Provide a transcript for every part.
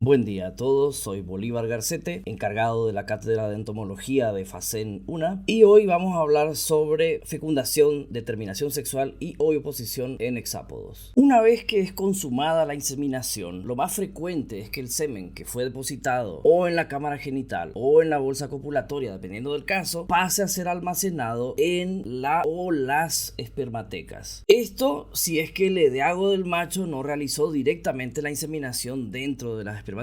Buen día a todos, soy Bolívar Garcete, encargado de la Cátedra de Entomología de FACEN UNA, y hoy vamos a hablar sobre fecundación, determinación sexual y oviposición en hexápodos. Una vez que es consumada la inseminación, lo más frecuente es que el semen que fue depositado o en la cámara genital o en la bolsa copulatoria, dependiendo del caso, pase a ser almacenado en la o las espermatecas. Esto si es que el edeago del macho no realizó directamente la inseminación dentro de las espermatecas.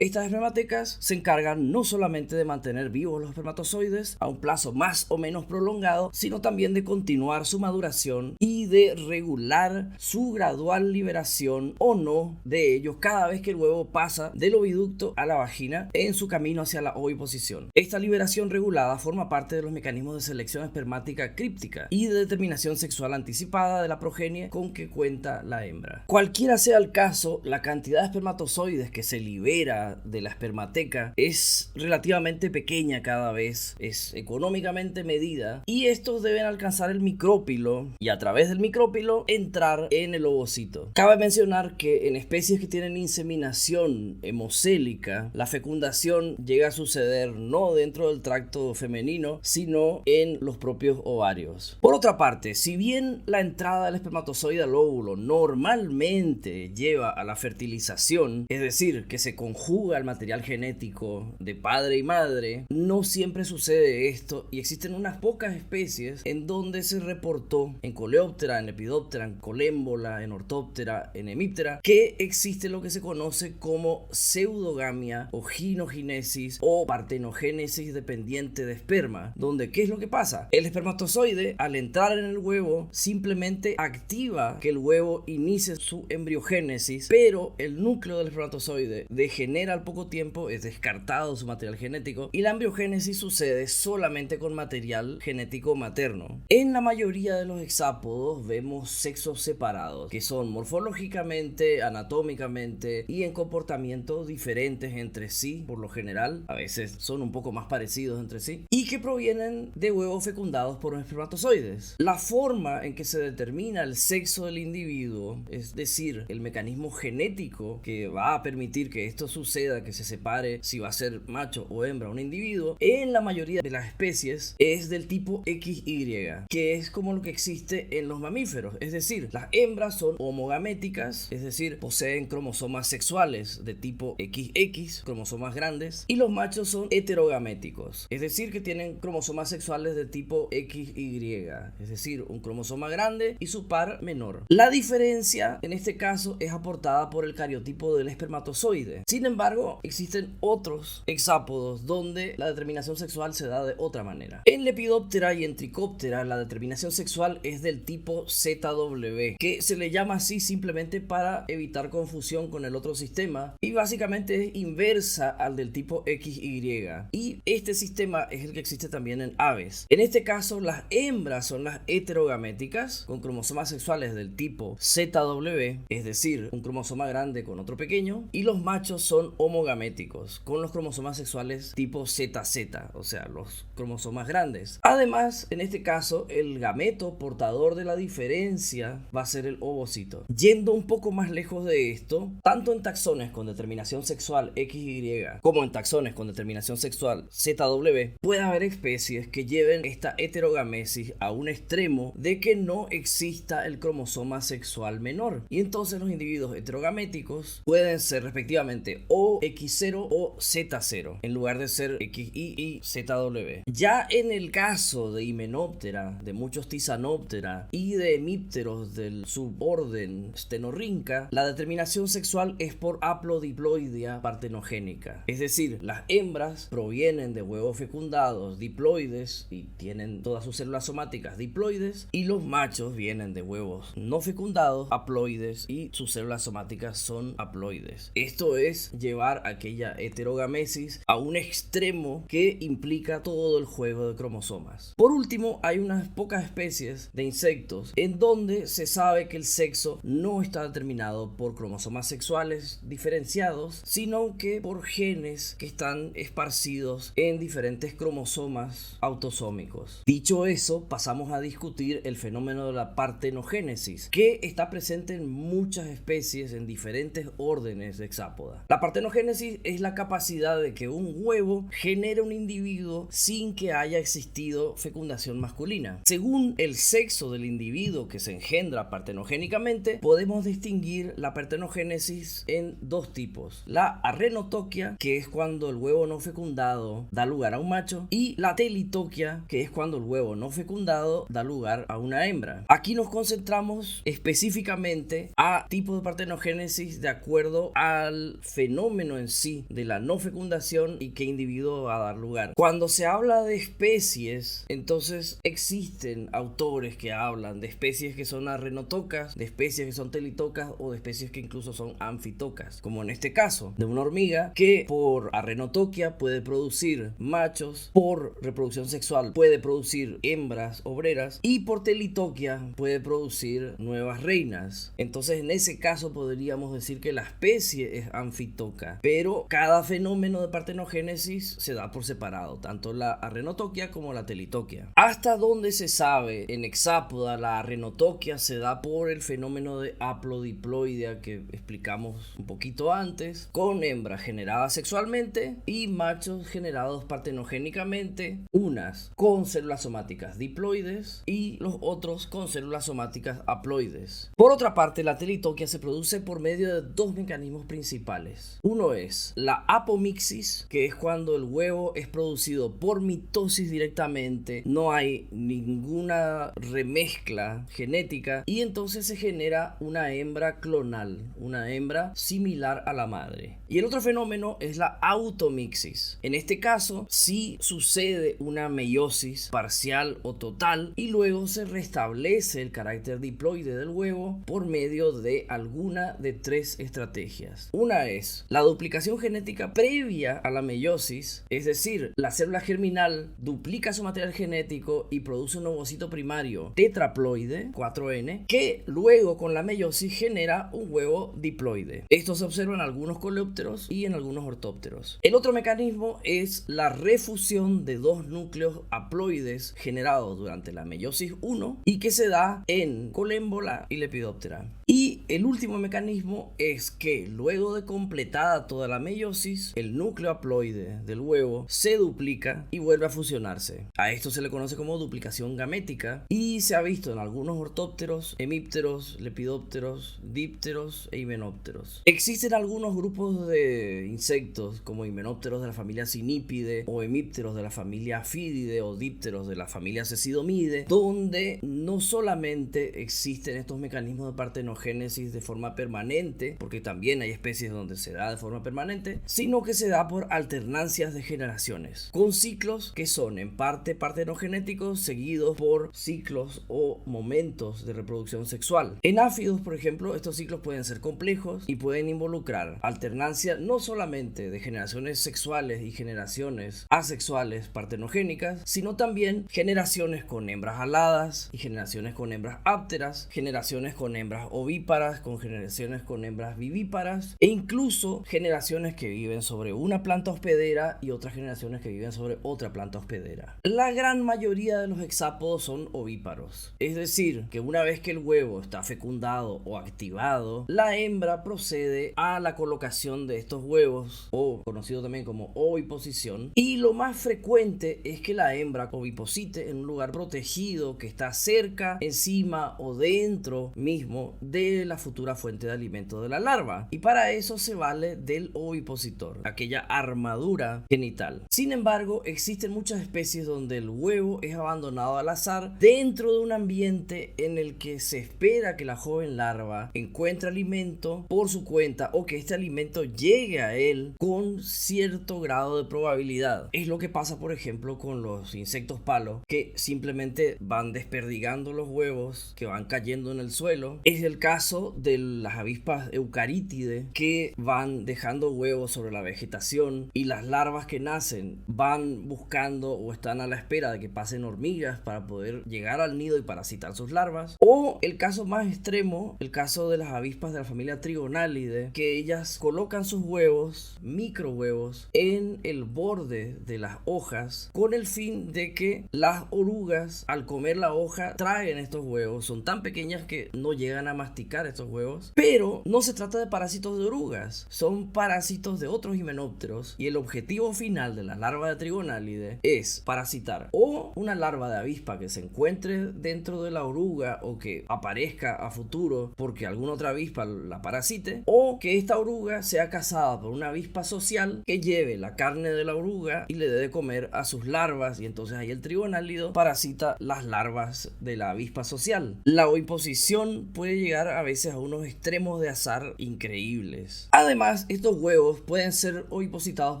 Estas espermatecas se encargan no solamente de mantener vivos los espermatozoides a un plazo más o menos prolongado, sino también de continuar su maduración y de regular su gradual liberación o no de ellos cada vez que el huevo pasa del oviducto a la vagina en su camino hacia la oviposición. Esta liberación regulada forma parte de los mecanismos de selección espermática críptica y de determinación sexual anticipada de la progenie con que cuenta la hembra. Cualquiera sea el caso, la cantidad de espermatozoides que se libera de la espermateca es relativamente pequeña cada vez, es económicamente medida, y estos deben alcanzar el micrópilo y a través del micrópilo entrar en el ovocito. Cabe mencionar que en especies que tienen inseminación hemocélica, la fecundación llega a suceder no dentro del tracto femenino, sino en los propios ovarios. Por otra parte, si bien la entrada del espermatozoide al óvulo normalmente lleva a la fertilización, es decir, que se conjuga el material genético de padre y madre, no siempre sucede esto y existen unas pocas especies en donde se reportó en Coleóptera, en Lepidóptera, en Colémbola, en Ortóptera, en Hemíptera, que existe lo que se conoce como pseudogamia o ginoginesis o partenogénesis dependiente de esperma, donde ¿qué es lo que pasa? El espermatozoide al entrar en el huevo simplemente activa que el huevo inicie su embriogénesis, pero el núcleo del espermatozoide degenera al poco tiempo, es descartado su material genético y la embriogénesis sucede solamente con material genético materno. En la mayoría de los hexápodos vemos sexos separados que son morfológicamente, anatómicamente y en comportamiento diferentes entre sí, por lo general, a veces son un poco más parecidos entre sí, y que provienen de huevos fecundados por espermatozoides. La forma en que se determina el sexo del individuo, es decir, el mecanismo genético que va a permitir que esto suceda, que se separe si va a ser macho o hembra un individuo, en la mayoría de las especies es del tipo XY, que es como lo que existe en los mamíferos, es decir, las hembras son homogaméticas, es decir, poseen cromosomas sexuales de tipo XX, cromosomas grandes, y los machos son heterogaméticos, es decir, que tienen cromosomas sexuales de tipo XY, es decir, un cromosoma grande y su par menor. La diferencia en este caso es aportada por el cariotipo del espermatozoide. Sin embargo, existen otros hexápodos donde la determinación sexual se da de otra manera. En Lepidóptera y en Tricóptera la determinación sexual es del tipo ZW, que se le llama así simplemente para evitar confusión con el otro sistema, y básicamente es inversa al del tipo XY, y este sistema es el que existe también en aves. En este caso, las hembras son las heterogaméticas con cromosomas sexuales del tipo ZW, es decir, un cromosoma grande con otro pequeño, y los machos son homogaméticos con los cromosomas sexuales tipo ZZ, o sea, los cromosomas grandes. Además, en este caso, el gameto portador de la diferencia va a ser el ovocito. Yendo un poco más lejos de esto, tanto en taxones con determinación sexual XY como en taxones con determinación sexual ZW, puede haber especies que lleven esta heterogamesis a un extremo de que no exista el cromosoma sexual menor, y entonces los individuos heterogaméticos pueden ser respectivamente o X0 o Z0 en lugar de ser XY y ZW. Ya en el caso de Hymenoptera, de muchos Tisanoptera y de hemípteros del suborden Stenorrhyncha, la determinación sexual es por haplodiploidea partenogénica, es decir, las hembras provienen de huevos fecundados diploides y tienen todas sus células somáticas diploides, y los machos vienen de huevos no fecundados haploides y sus células somáticas son haploides. Esto es llevar aquella heterogamesis a un extremo que implica todo el juego de cromosomas. Por último, hay unas pocas especies de insectos en donde se sabe que el sexo no está determinado por cromosomas sexuales diferenciados, sino que por genes que están esparcidos en diferentes cromosomas autosómicos. Dicho eso, pasamos a discutir el fenómeno de la partenogénesis, que está presente en muchas especies en diferentes órdenes de hexápodos. hexápoda. La partenogénesis es la capacidad de que un huevo genere un individuo sin que haya existido fecundación masculina. Según el sexo del individuo que se engendra partenogénicamente, podemos distinguir la partenogénesis en dos tipos: la arrenotoquia, que es cuando el huevo no fecundado da lugar a un macho, y la telitoquia, que es cuando el huevo no fecundado da lugar a una hembra. Aquí nos concentramos específicamente a tipo de partenogénesis de acuerdo al fenómeno en sí de la no fecundación y qué individuo va a dar lugar. Cuando se habla de especies, entonces existen autores que hablan de especies que son arrenotocas, de especies que son telitocas o de especies que incluso son anfitocas, como en este caso de una hormiga que por arrenotoquia puede producir machos, por reproducción sexual puede producir hembras obreras y por telitoquia puede producir nuevas reinas. Entonces en ese caso podríamos decir que la especie es anfitoca, pero cada fenómeno de partenogénesis se da por separado, tanto la arrenotoquia como la telitoquia. Hasta donde se sabe, en hexápoda la arrenotoquia se da por el fenómeno de haplodiploidea que explicamos un poquito antes, con hembras generadas sexualmente y machos generados partenogénicamente, unas con células somáticas diploides y los otros con células somáticas haploides. Por otra parte, la telitoquia se produce por medio de dos mecanismos principales. Uno es la apomixis, que es cuando el huevo es producido por mitosis directamente, no hay ninguna remezcla genética y entonces se genera una hembra clonal, una hembra similar a la madre. Y el otro fenómeno es la automixis. En este caso sí sucede una meiosis parcial o total y luego se restablece el carácter diploide del huevo por medio de alguna de tres estrategias. Una es la duplicación genética previa a la meiosis, es decir, la célula germinal duplica su material genético y produce un ovocito primario tetraploide, 4N, que luego con la meiosis genera un huevo diploide. Esto se observa en algunos coleópteros y en algunos ortópteros. El otro mecanismo es la refusión de dos núcleos haploides generados durante la meiosis 1 y que se da en Colémbola y Lepidoptera. Y el último mecanismo es que luego de completada toda la meiosis, el núcleo haploide del huevo se duplica y vuelve a fusionarse. A esto se le conoce como duplicación gamética y se ha visto en algunos ortópteros, hemípteros, lepidópteros, dípteros e himenópteros. Existen algunos grupos de insectos como himenópteros de la familia Cynipidae o hemípteros de la familia Aphididae o dípteros de la familia Cecidomidae, donde no solamente existen estos mecanismos de partenogénesis de forma permanente, porque también hay especies donde se da de forma permanente, sino que se da por alternancias de generaciones, con ciclos que son en parte partenogenéticos seguidos por ciclos o momentos de reproducción sexual. En áfidos, por ejemplo, estos ciclos pueden ser complejos y pueden involucrar alternancia no solamente de generaciones sexuales y generaciones asexuales partenogénicas, sino también generaciones con hembras aladas y generaciones con hembras ápteras, generaciones con hembras ovíparas, con generaciones con hembras vivíparas e incluso generaciones que viven sobre una planta hospedera y otras generaciones que viven sobre otra planta hospedera. La gran mayoría de los hexápodos son ovíparos, es decir, que una vez que el huevo está fecundado o activado, la hembra procede a la colocación de estos huevos, o conocido también como oviposición, y lo más frecuente es que la hembra oviposite en un lugar protegido que está cerca, encima o dentro mismo de la futura fuente de alimento de la larva, y para eso se vale del ovipositor, aquella armadura genital. Sin embargo, existen muchas especies donde el huevo es abandonado al azar dentro de un ambiente en el que se espera que la joven larva encuentre alimento por su cuenta o que este alimento llegue a él con cierto grado de probabilidad. Es lo que pasa, por ejemplo, con los insectos palo, que simplemente van desperdigando los huevos que van cayendo en el suelo. Es el caso de las avispas eucarítides, que van dejando huevos sobre la vegetación y las larvas que nacen van buscando o están a la espera de que pasen hormigas para poder llegar al nido y parasitar sus larvas. O el caso más extremo, el caso de las avispas de la familia Trigonalidae, que ellas colocan sus huevos, micro huevos, en el borde de las hojas con el fin de que las orugas al comer la hoja traguen estos huevos. Son tan pequeñas que no llegan a masticar estos huevos, pero no se trata de parásitos de orugas, son parásitos de otros himenópteros y el objetivo final de la larva de Trigonálide es parasitar o una larva de avispa que se encuentre dentro de la oruga o que aparezca a futuro porque alguna otra avispa la parasite, o que esta oruga sea cazada por una avispa social que lleve la carne de la oruga y le dé de comer a sus larvas, y entonces ahí el trigonálido parasita las larvas de la avispa social. La oviposición puede llegar a veces a unos extremos de azar increíbles. Además, estos huevos pueden ser ovipositados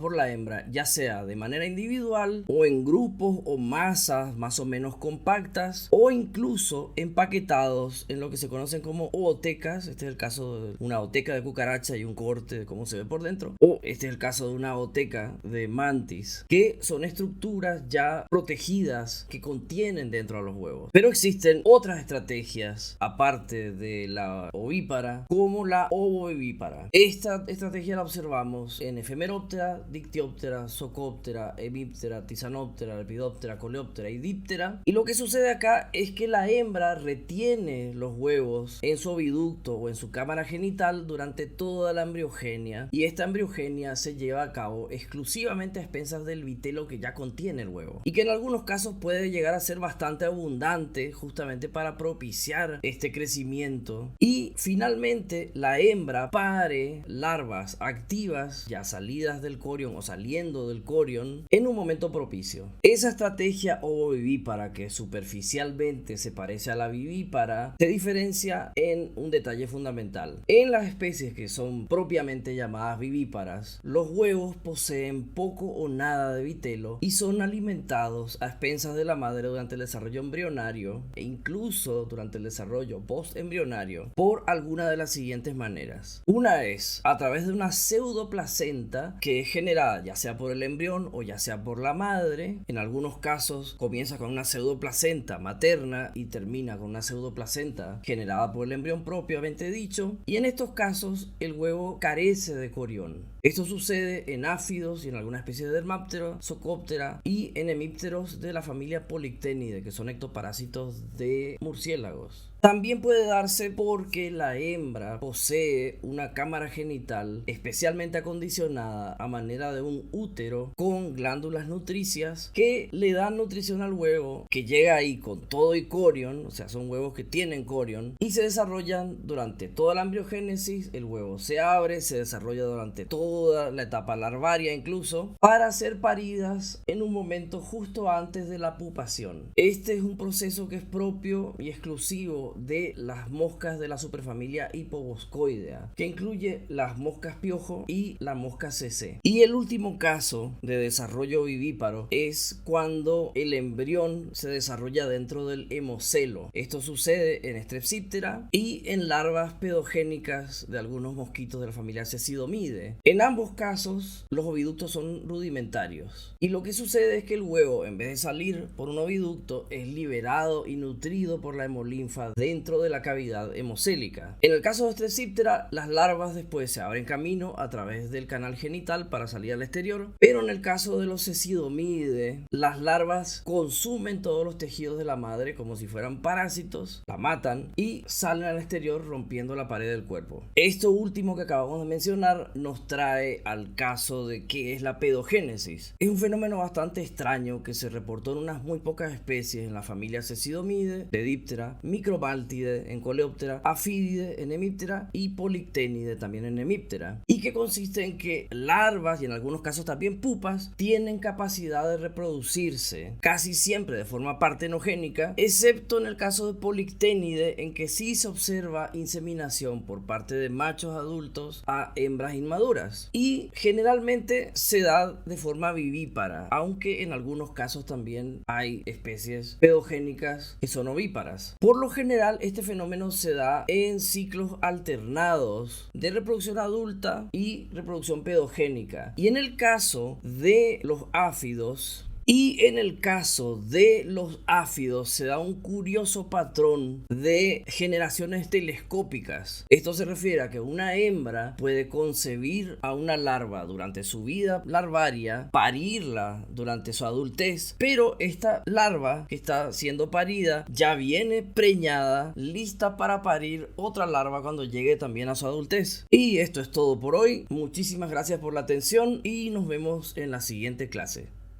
por la hembra, ya sea de manera individual o en grupos o masas más o menos compactas, o incluso empaquetados en lo que se conocen como ootecas. Este es el caso de una ooteca de cucaracha y un corte de cómo se ve por dentro, o este es el caso de una ooteca de mantis, que son estructuras ya protegidas que contienen dentro de los huevos. Pero existen otras estrategias aparte de la ovípara, como la ovovivípara. Esta estrategia la observamos en Ephemeroptera, Dictyoptera, Zocoptera, Hemiptera, Tisanoptera, Lepidoptera, Coleoptera y Diptera. Y lo que sucede acá es que la hembra retiene los huevos en su oviducto o en su cámara genital durante toda la embriogenia, y esta embriogenia se lleva a cabo exclusivamente a expensas del vitelo que ya contiene el huevo, y que en algunos casos puede llegar a ser bastante abundante justamente para propiciar este crecimiento. Y finalmente la hembra pare larvas activas ya salidas del corion o saliendo del corion en un momento propicio. Esa estrategia ovovivípara, que superficialmente se parece a la vivípara, se diferencia en un detalle fundamental. En las especies que son propiamente llamadas vivíparas, los huevos poseen poco o nada de vitelo y son alimentados a expensas de la madre durante el desarrollo embrionario e incluso durante el desarrollo postembrionario por alguna de las siguientes maneras. Una es a través de una pseudoplacenta que es generada ya sea por el embrión o ya sea por la madre. En algunos casos comienza con una pseudoplacenta materna y termina con una pseudoplacenta generada por el embrión propiamente dicho, y en estos casos el huevo carece de corión. Esto sucede en áfidos y en algunas especies de Dermaptera, Zocoptera y en hemípteros de la familia Polyctenidae, que son ectoparásitos de murciélagos. También puede darse porque la hembra posee una cámara genital especialmente acondicionada a manera de un útero con glándulas nutricias que le dan nutrición al huevo, que llega ahí con todo y corión, o sea, son huevos que tienen corión y se desarrollan durante toda la embriogénesis. El huevo se abre, se desarrolla durante toda la etapa larvaria incluso, para ser paridas en un momento justo antes de la pupación. Este es un proceso que es propio y exclusivo de las moscas de la superfamilia Hippoboscoidea, que incluye las moscas piojo y la mosca CC. Y el último caso de desarrollo vivíparo es cuando el embrión se desarrolla dentro del hemocelo. Esto sucede en Strepsiptera y en larvas pedogénicas de algunos mosquitos de la familia Cecidomidae. En ambos casos los oviductos son rudimentarios y lo que sucede es que el huevo, en vez de salir por un oviducto, es liberado y nutrido por la hemolinfa dentro de la cavidad hemocélica. En el caso de Strepsiptera, las larvas después se abren camino a través del canal genital para salir al exterior, pero en el caso de los Cecidomidae, las larvas consumen todos los tejidos de la madre como si fueran parásitos, la matan y salen al exterior rompiendo la pared del cuerpo. Esto último que acabamos de mencionar nos trae al caso de qué es la pedogénesis. Es un fenómeno bastante extraño que se reportó en unas muy pocas especies en la familia Cecidomidae, de Diptera, Micromaltide en Coleoptera, Aphidide en Hemiptera y Polyctenidae también en Hemiptera, y que consiste en que larvas y en algunos casos también pupas tienen capacidad de reproducirse casi siempre de forma partenogénica, excepto en el caso de Polyctenidae, en que sí se observa inseminación por parte de machos adultos a hembras inmaduras, y generalmente se da de forma vivípara, aunque en algunos casos también hay especies pedogénicas que son ovíparas. Por lo general, este fenómeno se da en ciclos alternados de reproducción adulta y reproducción pedogénica. Y en el caso de los áfidos Y en el caso de los áfidos se da un curioso patrón de generaciones telescópicas. Esto se refiere a que una hembra puede concebir a una larva durante su vida larvaria, parirla durante su adultez, pero esta larva que está siendo parida ya viene preñada, lista para parir otra larva cuando llegue también a su adultez. Y esto es todo por hoy. Muchísimas gracias por la atención y nos vemos en la siguiente clase.